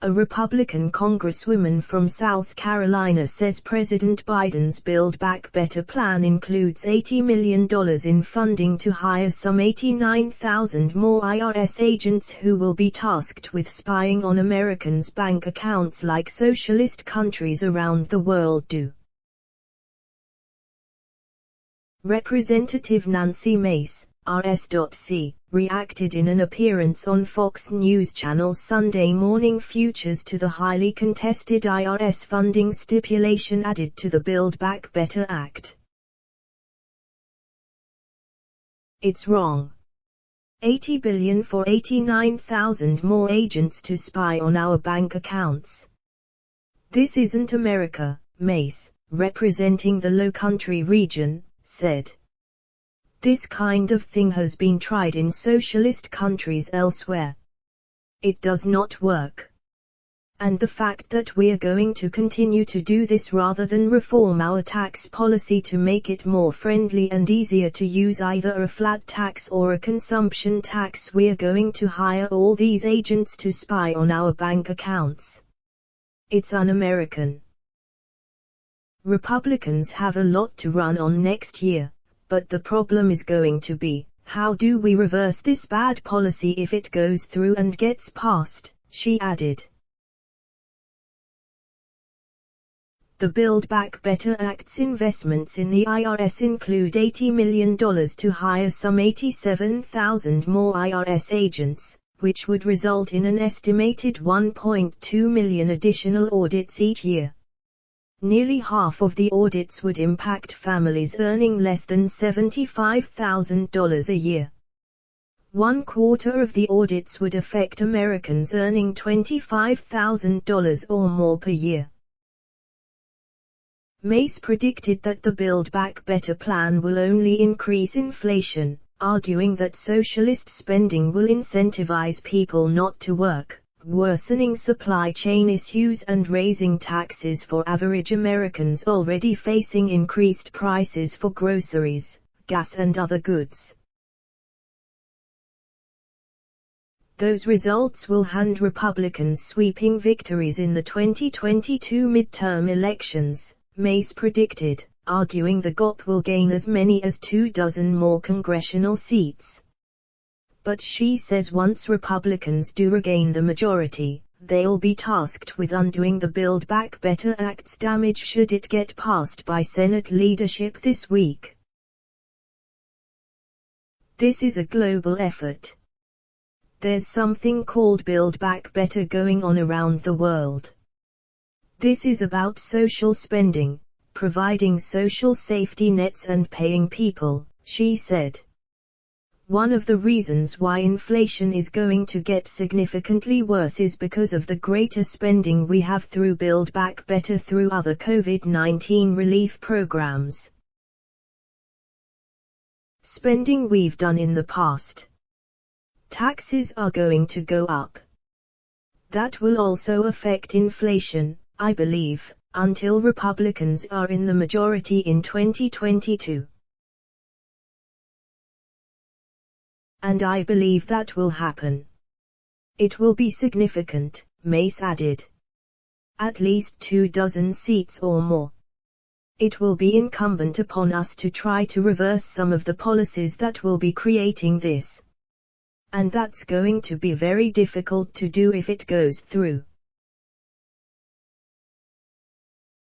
A Republican congresswoman from South Carolina says President Biden's Build Back Better plan includes $80 million in funding to hire some 89,000 more IRS agents who will be tasked with spying on Americans' bank accounts like socialist countries around the world do. Representative Nancy Mace, RS.C., reacted in an appearance on Fox News Channel's Sunday Morning Futures to the highly contested IRS funding stipulation added to the Build Back Better Act. It's wrong. $80 billion for 89,000 more agents to spy on our bank accounts. This isn't America, Mace, representing the Lowcountry region, said. This kind of thing has been tried in socialist countries elsewhere. It does not work. And the fact that we're going to continue to do this rather than reform our tax policy to make it more friendly and easier to use either a flat tax or a consumption tax, we're going to hire all these agents to spy on our bank accounts. It's un-American. Republicans have a lot to run on next year. But the problem is going to be, how do we reverse this bad policy if it goes through and gets passed, she added. The Build Back Better Act's investments in the IRS include $80 million to hire some 87,000 more IRS agents, which would result in an estimated 1.2 million additional audits each year. Nearly half of the audits would impact families earning less than $75,000 a year. 1/4 of the audits would affect Americans earning $25,000 or more per year. Mace predicted that the Build Back Better plan will only increase inflation, arguing that socialist spending will incentivize people not to work, worsening supply chain issues and raising taxes for average Americans already facing increased prices for groceries, gas and other goods. Those results will hand Republicans sweeping victories in the 2022 midterm elections, Mace predicted, arguing the GOP will gain as many as 24 more congressional seats. But she says once Republicans do regain the majority, they'll be tasked with undoing the Build Back Better Act's damage should it get passed by Senate leadership this week. This is a global effort. There's something called Build Back Better going on around the world. This is about social spending, providing social safety nets and paying people, she said. One of the reasons why inflation is going to get significantly worse is because of the greater spending we have through Build Back Better through other COVID-19 relief programs. Spending we've done in the past. Taxes are going to go up. That will also affect inflation, I believe, until Republicans are in the majority in 2022. And I believe that will happen. It will be significant, Mace added. At least 24 seats or more. It will be incumbent upon us to try to reverse some of the policies that will be creating this. And that's going to be very difficult to do if it goes through.